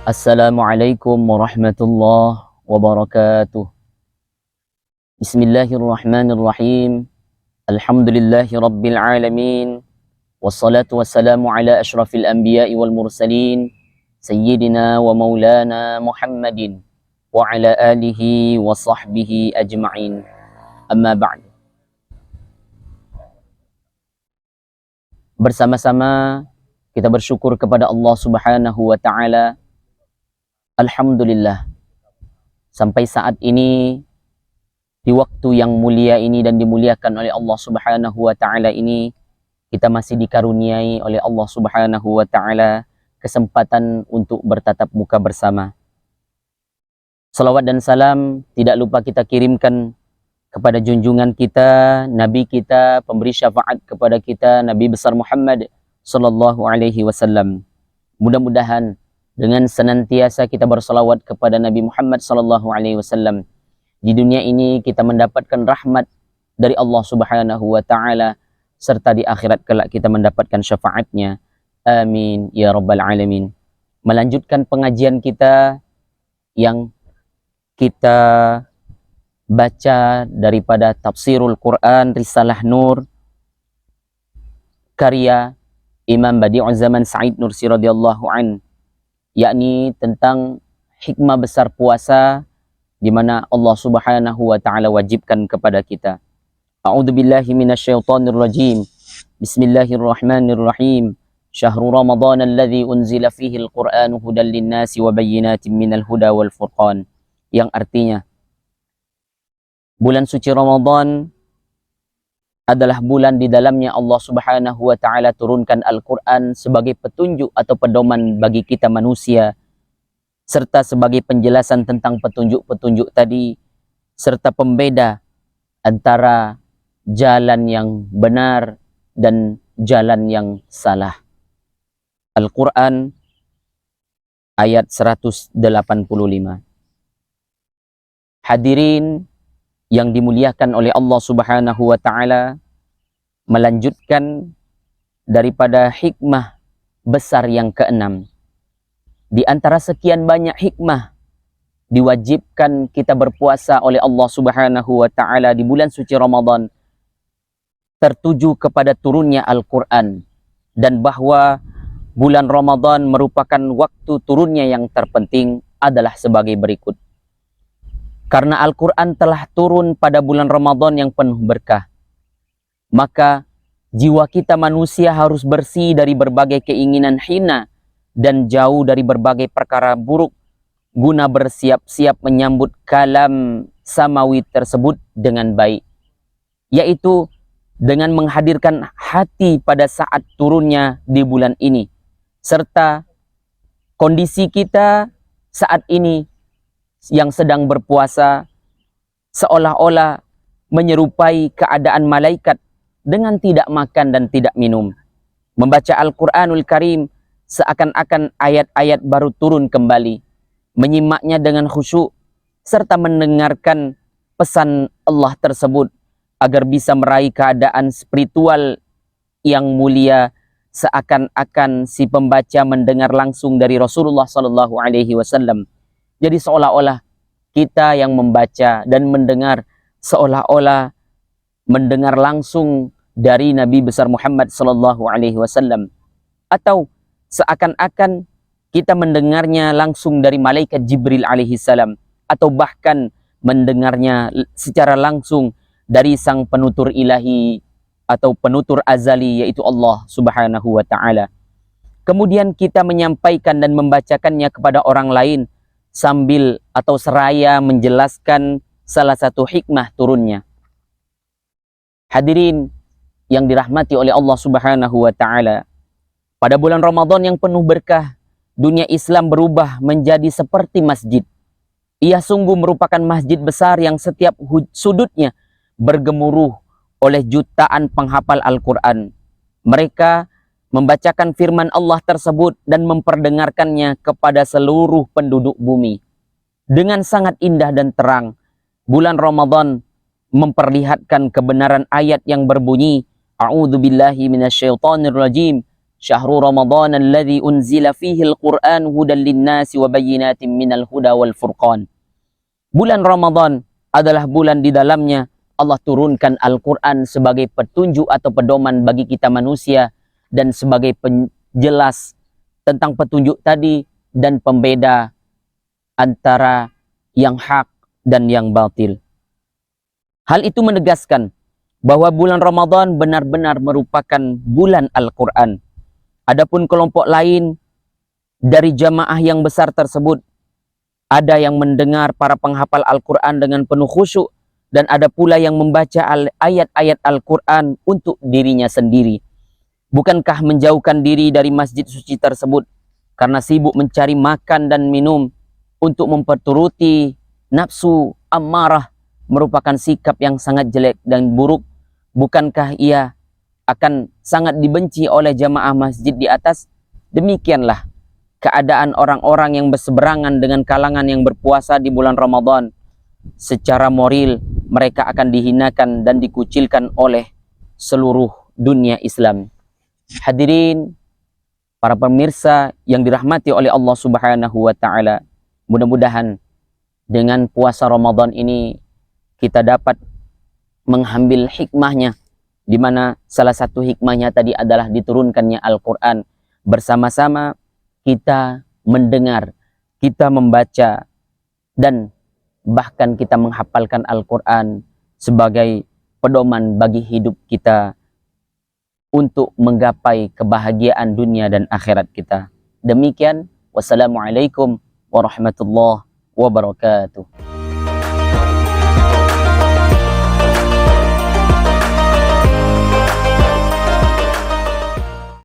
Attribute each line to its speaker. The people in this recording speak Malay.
Speaker 1: Assalamualaikum warahmatullahi wabarakatuh. Bismillahirrahmanirrahim. Alhamdulillahi rabbil alamin. Wassalatu wassalamu ala ashrafil anbiya'i wal mursalin. Sayyidina wa maulana Muhammadin. Wa ala alihi wa sahbihi ajma'in. Amma ba'd. Bersama-sama kita bersyukur kepada Allah Subhanahu wa ta'ala. Alhamdulillah, sampai saat ini, di waktu yang mulia ini dan dimuliakan oleh Allah Subhanahu wa ta'ala ini, kita masih dikaruniai oleh Allah Subhanahu wa ta'ala kesempatan untuk bertatap muka bersama. Salawat dan salam tidak lupa kita kirimkan kepada junjungan kita, Nabi kita, pemberi syafaat kepada kita, Nabi besar Muhammad sallallahu alaihi wasallam. Mudah-mudahan dengan senantiasa kita bersalawat kepada Nabi Muhammad sallallahu alaihi wasallam, di dunia ini kita mendapatkan rahmat dari Allah Subhanahu wa taala, serta di akhirat kelak kita mendapatkan syafaatnya. Amin ya rabbal alamin. Melanjutkan pengajian kita yang kita baca daripada Tafsirul Quran Risalah Nur karya Imam Badi'uz Zaman Sa'id Nursi radhiyallahu an, yakni tentang hikmah besar puasa di mana Allah Subhanahu wa taala wajibkan kepada kita. A'udzubillahi minasyaitonir rajim. Bismillahirrahmanirrahim. Syahrul Ramadan alladzi unzila fihi al-Qur'anu hudan lin-nasi wa bayyinatin minal huda wal furqan. Yang artinya, bulan suci Ramadan adalah bulan di dalamnya Allah Subhanahu wa taala turunkan Al-Qur'an sebagai petunjuk atau pedoman bagi kita manusia, serta sebagai penjelasan tentang petunjuk-petunjuk tadi, serta pembeda antara jalan yang benar dan jalan yang salah. Al-Qur'an ayat 185. Hadirin yang dimuliakan oleh Allah Subhanahu wa taala, melanjutkan daripada hikmah besar yang keenam. Di antara sekian banyak hikmah diwajibkan kita berpuasa oleh Allah Subhanahu wa taala di bulan suci Ramadan, tertuju kepada turunnya Al-Qur'an, dan bahwa bulan Ramadan merupakan waktu turunnya yang terpenting adalah sebagai berikut. Karena Al-Quran telah turun pada bulan Ramadan yang penuh berkah, maka jiwa kita manusia harus bersih dari berbagai keinginan hina dan jauh dari berbagai perkara buruk, guna bersiap-siap menyambut kalam samawi tersebut dengan baik, yaitu dengan menghadirkan hati pada saat turunnya di bulan ini, serta kondisi kita saat ini yang sedang berpuasa seolah-olah menyerupai keadaan malaikat dengan tidak makan dan tidak minum. Membaca Al-Quranul Karim seakan-akan ayat-ayat baru turun kembali, menyimaknya dengan khusyuk, serta mendengarkan pesan Allah tersebut agar bisa meraih keadaan spiritual yang mulia, seakan-akan si pembaca mendengar langsung dari Rasulullah sallallahu alaihi wasallam. Jadi seolah-olah kita yang membaca dan mendengar seolah-olah mendengar langsung dari Nabi besar Muhammad sallallahu alaihi wasallam, atau seakan-akan kita mendengarnya langsung dari malaikat Jibril alaihi salam, atau bahkan mendengarnya secara langsung dari sang penutur ilahi atau penutur azali, yaitu Allah Subhanahu wa taala. Kemudian kita menyampaikan dan membacakannya kepada orang lain sambil atau seraya menjelaskan salah satu hikmah turunnya. Hadirin yang dirahmati oleh Allah Subhanahu wa taala, pada bulan Ramadan yang penuh berkah, dunia Islam berubah menjadi seperti masjid. Ia sungguh merupakan masjid besar yang setiap sudutnya bergemuruh oleh jutaan penghafal Al-Quran. Mereka membacakan firman Allah tersebut dan memperdengarkannya kepada seluruh penduduk bumi. Dengan sangat indah dan terang, bulan Ramadan memperlihatkan kebenaran ayat yang berbunyi, A'udzubillahi minasyaitonirrajim, Syahrul Ramadan alladzi unzila fihi al-Qur'an hudan lin-nasi wa bayyinatin minal huda wal furqan. Bulan Ramadan adalah bulan di dalamnya Allah turunkan Al-Quran sebagai petunjuk atau pedoman bagi kita manusia dan sebagai penjelas tentang petunjuk tadi dan pembeda antara yang hak dan yang batil. Hal itu menegaskan bahwa bulan Ramadan benar-benar merupakan bulan Al-Quran. Adapun kelompok lain dari jamaah yang besar tersebut, ada yang mendengar para penghafal Al-Quran dengan penuh khusyuk, dan ada pula yang membaca ayat-ayat Al-Quran untuk dirinya sendiri. Bukankah menjauhkan diri dari masjid suci tersebut karena sibuk mencari makan dan minum untuk memperturuti nafsu ammarah merupakan sikap yang sangat jelek dan buruk? Bukankah ia akan sangat dibenci oleh jamaah masjid di atas? Demikianlah keadaan orang-orang yang berseberangan dengan kalangan yang berpuasa di bulan Ramadan. Secara moral mereka akan dihinakan dan dikucilkan oleh seluruh dunia Islam. Hadirin para pemirsa yang dirahmati oleh Allah Subhanahu wa taala, mudah-mudahan dengan puasa Ramadan ini kita dapat mengambil hikmahnya, di mana salah satu hikmahnya tadi adalah diturunkannya Al-Quran. Bersama-sama kita mendengar, kita membaca, dan bahkan kita menghafalkan Al-Quran sebagai pedoman bagi hidup kita untuk menggapai kebahagiaan dunia dan akhirat kita. Demikian, wassalamualaikum warahmatullahi wabarakatuh.